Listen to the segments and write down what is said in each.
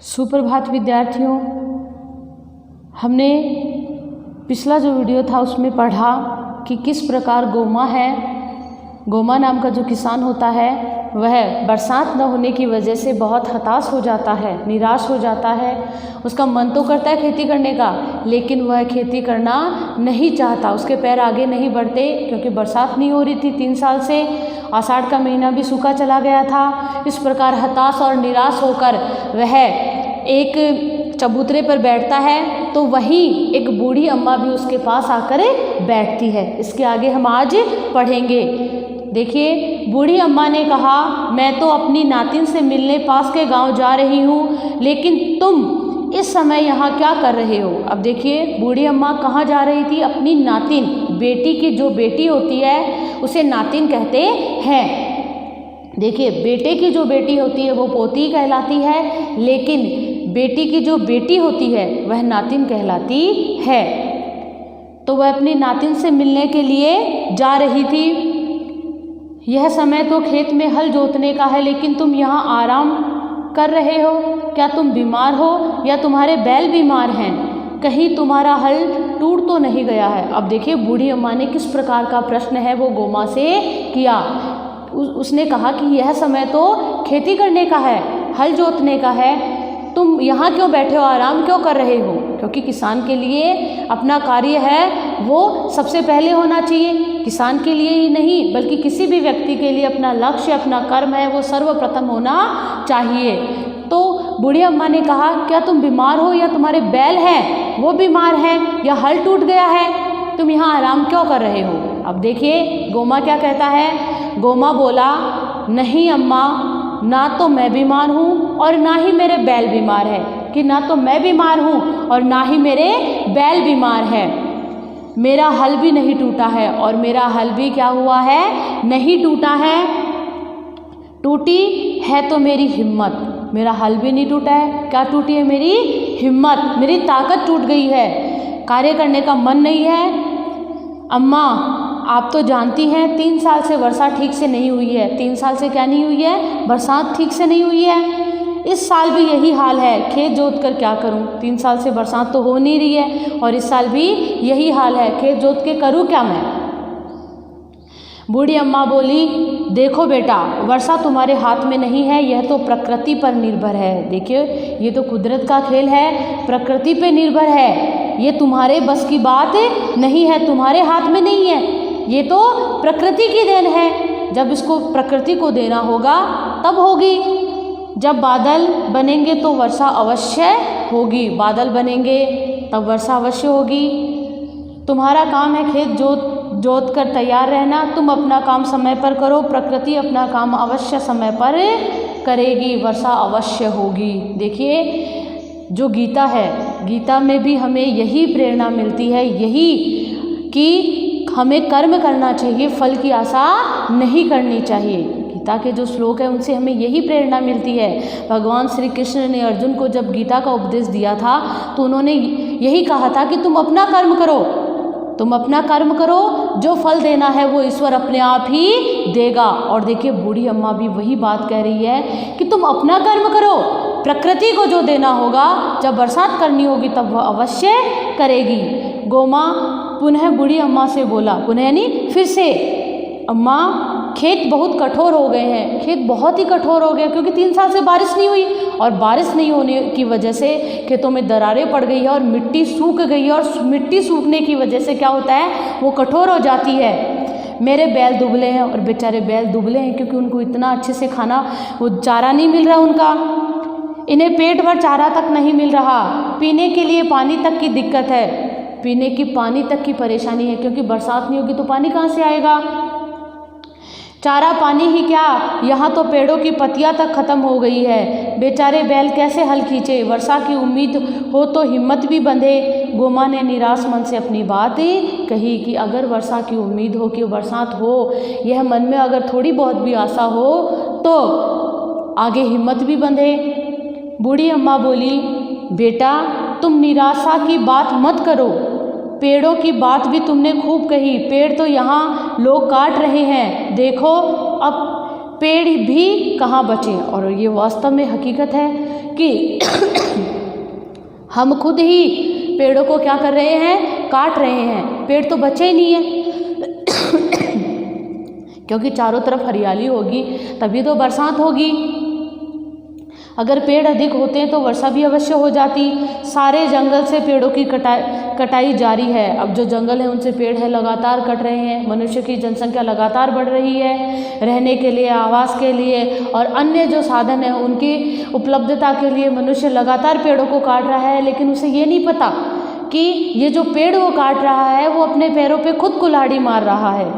सुप्रभात विद्यार्थियों। हमने पिछला जो वीडियो था उसमें पढ़ा कि किस प्रकार गोमा नाम का जो किसान होता है वह बरसात न होने की वजह से बहुत हताश हो जाता है, निराश हो जाता है। उसका मन तो करता है खेती करने का, लेकिन वह खेती करना नहीं चाहता, उसके पैर आगे नहीं बढ़ते क्योंकि बरसात नहीं हो रही थी 3 साल से। आषाढ़ का महीना भी सूखा चला गया था। इस प्रकार हताश और निराश होकर वह एक चबूतरे पर बैठता है, तो वहीं एक बूढ़ी अम्मा भी उसके पास आकर बैठती है। इसके आगे हम आज पढ़ेंगे। देखिए, बूढ़ी अम्मा ने कहा, मैं तो अपनी नातिन से मिलने पास के गांव जा रही हूँ, लेकिन तुम इस समय यहाँ क्या कर रहे हो। अब देखिए, बूढ़ी अम्मा कहाँ जा रही थी? अपनी नातिन, बेटी की जो बेटी होती है उसे नातिन कहते हैं। देखिए, बेटे की जो बेटी होती है वो पोती कहलाती है, लेकिन बेटी की जो बेटी होती है वह नातिन कहलाती है। तो वह अपनी नातिन से मिलने के लिए जा रही थी। यह समय तो खेत में हल जोतने का है, लेकिन तुम यहाँ आराम कर रहे हो। क्या तुम बीमार हो या तुम्हारे बैल बीमार हैं? कहीं तुम्हारा हल टूट तो नहीं गया है? अब देखिए, बूढ़ी अम्मा ने किस प्रकार का प्रश्न है वो गोमा से किया। उसने कहा कि यह समय तो खेती करने का है, हल जोतने का है, तुम यहाँ क्यों बैठे हो, आराम क्यों कर रहे हो? क्योंकि किसान के लिए अपना कार्य है वो सबसे पहले होना चाहिए। किसान के लिए ही नहीं बल्कि किसी भी व्यक्ति के लिए अपना लक्ष्य, अपना कर्म है वो सर्वप्रथम होना चाहिए। तो बूढ़ी अम्मा ने कहा, क्या तुम बीमार हो या तुम्हारे बैल हैं वो बीमार हैं या हल टूट गया है? तुम यहाँ आराम क्यों कर रहे हो? अब देखिए, गोमा क्या कहता है। गोमा बोला, नहीं अम्मा, ना तो मैं बीमार हूँ और ना ही मेरे बैल बीमार है। कि ना तो मैं बीमार हूँ और ना ही मेरे बैल बीमार है। मेरा हल भी नहीं टूटा है और मेरा हल भी क्या हुआ है? नहीं टूटा है। टूटी है तो मेरी हिम्मत। मेरा हल भी नहीं टूटा है, क्या टूटी है? मेरी हिम्मत, मेरी ताकत टूट गई है, कार्य करने का मन नहीं है। अम्मा, आप तो जानती हैं 3 साल से वर्षा ठीक से नहीं हुई है। 3 साल से क्या नहीं हुई है? बरसात ठीक से नहीं हुई है। इस साल भी यही हाल है, खेत जोत कर क्या करूं? 3 साल से बरसात तो हो नहीं रही है और इस साल भी यही हाल है, खेत जोत के करूं क्या मैं? बूढ़ी अम्मा बोली, देखो बेटा, वर्षा तुम्हारे हाथ में नहीं है, यह तो प्रकृति पर निर्भर है। देखिए, ये तो कुदरत का खेल है, प्रकृति पे निर्भर है। ये तुम्हारे बस की बात नहीं है, तुम्हारे हाथ में नहीं है, ये तो प्रकृति की देन है। जब इसको प्रकृति को देना होगा तब होगी। जब बादल बनेंगे तो वर्षा अवश्य होगी, बादल बनेंगे तब वर्षा अवश्य होगी। तुम्हारा काम है खेत जोत कर तैयार रहना। तुम अपना काम समय पर करो, प्रकृति अपना काम अवश्य समय पर करेगी, वर्षा अवश्य होगी। देखिए, जो गीता है, गीता में भी हमें यही प्रेरणा मिलती है, यही कि हमें कर्म करना चाहिए, फल की आशा नहीं करनी चाहिए। गीता के जो श्लोक है उनसे हमें यही प्रेरणा मिलती है। भगवान श्री कृष्ण ने अर्जुन को जब गीता का उपदेश दिया था तो उन्होंने यही कहा था कि तुम अपना कर्म करो, तुम अपना कर्म करो, जो फल देना है वो ईश्वर अपने आप ही देगा। और देखिए, बूढ़ी अम्मा भी वही बात कह रही है कि तुम अपना कर्म करो, प्रकृति को जो देना होगा, जब बरसात करनी होगी तब वह अवश्य करेगी। गोमा पुनः बूढ़ी अम्मा से बोला, पुनः नहीं फिर से, अम्मा, खेत बहुत कठोर हो गए हैं, खेत बहुत ही कठोर हो गए क्योंकि 3 साल से बारिश नहीं हुई और बारिश नहीं होने की वजह से खेतों में दरारें पड़ गई है और मिट्टी सूख गई है और मिट्टी सूखने की वजह से क्या होता है? वो कठोर हो जाती है। मेरे बैल दुबले हैं और बेचारे बैल दुबले हैं क्योंकि उनको इतना अच्छे से खाना, वो चारा नहीं मिल रहा उनका, इन्हें पेट भर चारा तक नहीं मिल रहा, पीने के लिए पानी तक की दिक्कत है, पीने की पानी तक की परेशानी है क्योंकि बरसात नहीं होगी तो पानी कहाँ से आएगा? चारा पानी ही क्या, यहाँ तो पेड़ों की पत्तियाँ तक खत्म हो गई है। बेचारे बैल कैसे हल खींचे? वर्षा की उम्मीद हो तो हिम्मत भी बंधे। गोमा ने निराश मन से अपनी बात कही कि अगर वर्षा की उम्मीद हो कि बरसात हो, यह मन में अगर थोड़ी बहुत भी आशा हो तो आगे हिम्मत भी बंधे। बूढ़ी अम्मा बोली, बेटा, तुम निराशा की बात मत करो, पेड़ों की बात भी तुमने खूब कही, पेड़ तो यहाँ लोग काट रहे हैं। देखो, अब पेड़ भी कहाँ बचे। और ये वास्तव में हकीकत है कि हम खुद ही पेड़ों को क्या कर रहे हैं, काट रहे हैं। पेड़ तो बचे ही नहीं है क्योंकि चारों तरफ हरियाली होगी तभी तो बरसात होगी। अगर पेड़ अधिक होते हैं तो वर्षा भी अवश्य हो जाती। सारे जंगल से पेड़ों की कटाई जारी है। अब जो जंगल है उनसे पेड़ है लगातार कट रहे हैं। मनुष्य की जनसंख्या लगातार बढ़ रही है। रहने के लिए, आवास के लिए और अन्य जो साधन है उनकी उपलब्धता के लिए मनुष्य लगातार पेड़ों को काट रहा है। लेकिन उसे ये नहीं पता कि ये जो पेड़ वो काट रहा है वो अपने पैरों पे खुद कुल्हाड़ी मार रहा है।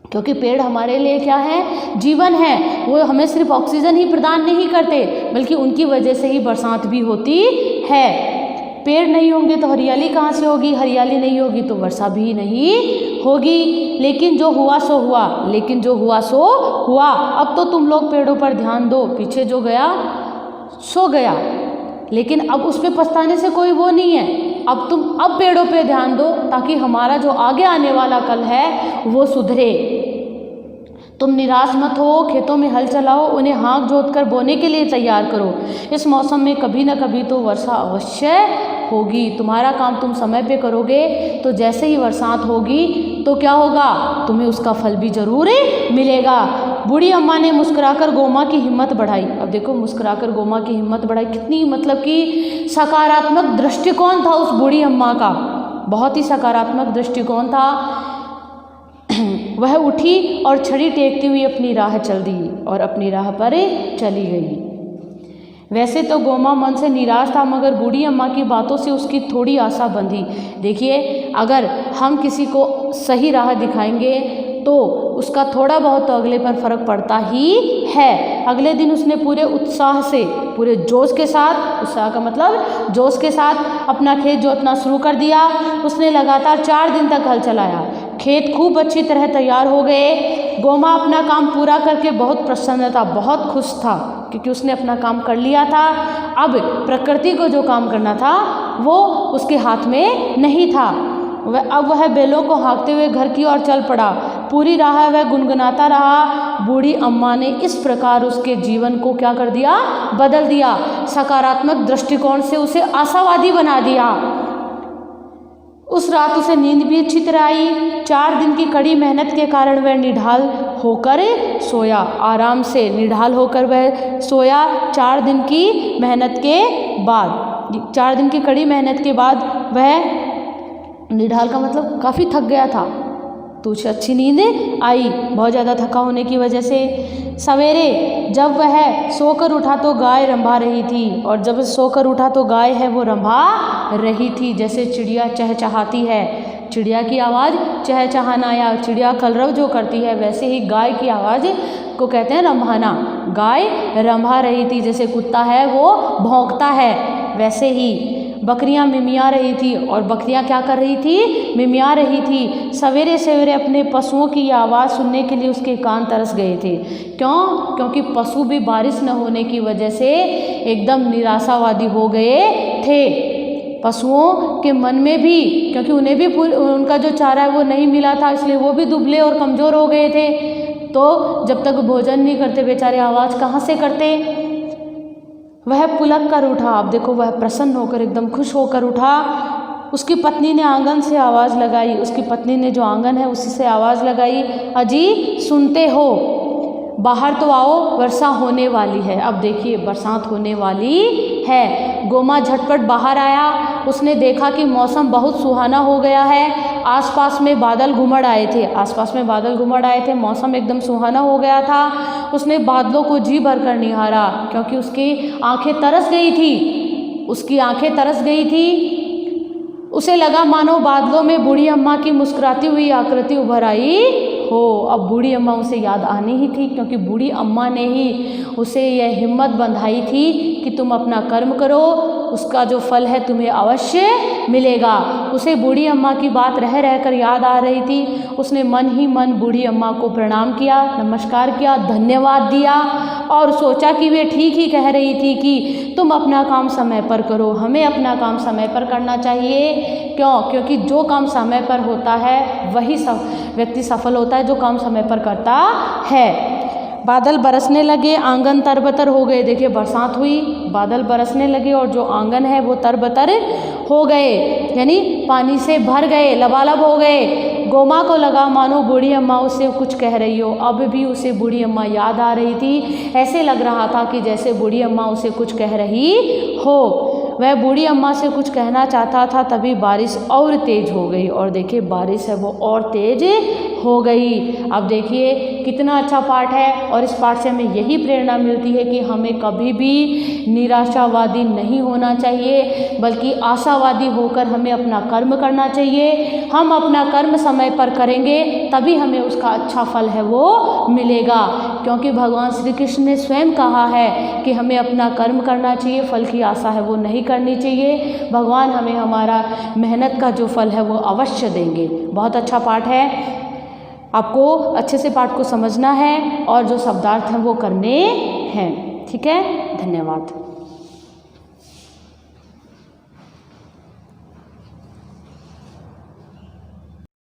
क्योंकि पेड़ हमारे लिए क्या है, जीवन है। वो हमें सिर्फ ऑक्सीजन ही प्रदान नहीं करते बल्कि उनकी वजह से ही बरसात भी होती है। पेड़ नहीं होंगे तो हरियाली कहाँ से होगी, हरियाली नहीं होगी तो वर्षा भी नहीं होगी। लेकिन जो हुआ सो हुआ, लेकिन जो हुआ सो हुआ। अब तो तुम लोग पेड़ों पर ध्यान दो। पीछे जो गया सो गया, लेकिन अब उस पर पछताने से कोई वो नहीं है। अब पेड़ों पे ध्यान दो ताकि हमारा जो आगे आने वाला कल है वो सुधरे। तुम निराश मत हो, खेतों में हल चलाओ, उन्हें हाँक जोत कर बोने के लिए तैयार करो। इस मौसम में कभी न कभी तो वर्षा अवश्य होगी। तुम्हारा काम तुम समय पे करोगे तो जैसे ही बरसात होगी तो क्या होगा, तुम्हें उसका फल भी जरूर मिलेगा। बूढ़ी अम्मा ने मुस्कुराकर गोमा की हिम्मत बढ़ाई। अब देखो, मुस्कुराकर गोमा की हिम्मत बढ़ाई, कितनी मतलब कि सकारात्मक दृष्टिकोण था उस बूढ़ी अम्मा का, बहुत ही सकारात्मक दृष्टिकोण था। वह उठी और छड़ी टेकती हुई अपनी राह चल दी और अपनी राह पर चली गई। वैसे तो गोमा मन से निराश था, मगर बूढ़ी अम्मा की बातों से उसकी थोड़ी आशा बंधी। देखिए, अगर हम किसी को सही राह दिखाएंगे तो उसका थोड़ा बहुत तो अगले पर फर्क पड़ता ही है। अगले दिन उसने पूरे उत्साह से, पूरे जोश के साथ, उत्साह का मतलब जोश के साथ अपना खेत जोतना शुरू कर दिया। उसने लगातार 4 दिन तक हल चलाया। खेत खूब अच्छी तरह तैयार हो गए। गोमा अपना काम पूरा करके बहुत प्रसन्न था, बहुत खुश था, क्योंकि उसने अपना काम कर लिया था। अब प्रकृति को जो काम करना था वो उसके हाथ में नहीं था। अब वह बैलों को हाँकते हुए घर की ओर चल पड़ा। पूरी राह वह गुनगुनाता रहा। बूढ़ी अम्मा ने इस प्रकार उसके जीवन को क्या कर दिया, बदल दिया। सकारात्मक दृष्टिकोण से उसे आशावादी बना दिया। उस रात उसे नींद भी अच्छी तरह आई। 4 दिन की कड़ी मेहनत के कारण वह निढाल होकर सोया। आराम से निढाल होकर वह सोया 4 दिन की मेहनत के बाद। 4 दिन की कड़ी मेहनत के बाद वह, निढाल का मतलब काफ़ी थक गया था, तो उसे अच्छी नींद आई बहुत ज़्यादा थका होने की वजह से। सवेरे जब वह सोकर उठा तो गाय रंभा रही थी, और जब सोकर उठा तो गाय है वो रंभा रही थी। जैसे चिड़िया चहचहाती है, चिड़िया की आवाज़ चहचहाना या चिड़िया कलरव जो करती है, वैसे ही गाय की आवाज़ को कहते हैं रंभाना। गाय रंभा रही थी, जैसे कुत्ता है वो भौंकता है, वैसे ही बकरियां मिमिया रही थी। और बकरियां क्या कर रही थी, मिमिया रही थी। सवेरे सवेरे अपने पशुओं की आवाज़ सुनने के लिए उसके कान तरस गए थे। क्यों? क्योंकि पशु भी बारिश न होने की वजह से एकदम निराशावादी हो गए थे। पशुओं के मन में भी, क्योंकि उन्हें भी उनका जो चारा है वो नहीं मिला था, इसलिए वो भी दुबले और कमज़ोर हो गए थे। तो जब तक भोजन नहीं करते बेचारे आवाज़ कहाँ से करते। वह पुलक कर उठा। अब देखो, वह प्रसन्न होकर, एकदम खुश होकर उठा। उसकी पत्नी ने आंगन से आवाज़ लगाई। उसकी पत्नी ने जो आंगन है उसी से आवाज़ लगाई, अजी सुनते हो, बाहर तो आओ, वर्षा होने वाली है। अब देखिए, बरसात होने वाली है। गोमा झटपट बाहर आया। उसने देखा कि मौसम बहुत सुहाना हो गया है। आसपास में बादल घुमड़ आए थे, आसपास में बादल घुमड़ आए थे, मौसम एकदम सुहाना हो गया था। उसने बादलों को जी भर कर निहारा, क्योंकि उसकी आंखें तरस गई थी, उसकी आंखें तरस गई थी। उसे लगा मानो बादलों में बूढ़ी अम्मा की मुस्कुराती हुई आकृति उभर आई हो। अब बूढ़ी अम्मा उसे याद आनी ही थी, क्योंकि बूढ़ी अम्मा ने ही उसे यह हिम्मत बंधाई थी कि तुम अपना कर्म करो, उसका जो फल है तुम्हें अवश्य मिलेगा। उसे बूढ़ी अम्मा की बात रह रहकर याद आ रही थी। उसने मन ही मन बूढ़ी अम्मा को प्रणाम किया, नमस्कार किया, धन्यवाद दिया और सोचा कि वे ठीक ही कह रही थी कि तुम अपना काम समय पर करो, हमें अपना काम समय पर करना चाहिए। क्यों? क्योंकि जो काम समय पर होता है वही व्यक्ति सफल होता है, जो काम समय पर करता है। बादल बरसने लगे, आंगन तरबतर हो गए। देखिए बरसात हुई, बादल बरसने लगे और जो आंगन है वो तरबतर हो गए, यानी पानी से भर गए, लबालब हो गए। गोमा को लगा मानो बूढ़ी अम्मा उससे कुछ कह रही हो। अब भी उसे बूढ़ी अम्मा याद आ रही थी। ऐसे लग रहा था कि जैसे बूढ़ी अम्मा उसे कुछ कह रही हो। वह बूढ़ी अम्मा से कुछ कहना चाहता था, तभी बारिश और तेज हो गई। और देखिए बारिश है वो और तेज हो गई। अब देखिए कितना अच्छा पाठ है, और इस पाठ से हमें यही प्रेरणा मिलती है कि हमें कभी भी निराशावादी नहीं होना चाहिए, बल्कि आशावादी होकर हमें अपना कर्म करना चाहिए। हम अपना कर्म समय पर करेंगे तभी हमें उसका अच्छा फल है वो मिलेगा, क्योंकि भगवान श्री कृष्ण ने स्वयं कहा है कि हमें अपना कर्म करना चाहिए, फल की आशा है वो नहीं करनी चाहिए। भगवान हमें हमारा मेहनत का जो फल है वो अवश्य देंगे। बहुत अच्छा पाठ है, आपको अच्छे से पाठ को समझना है और जो शब्दार्थ हैं वो करने हैं। ठीक है, धन्यवाद।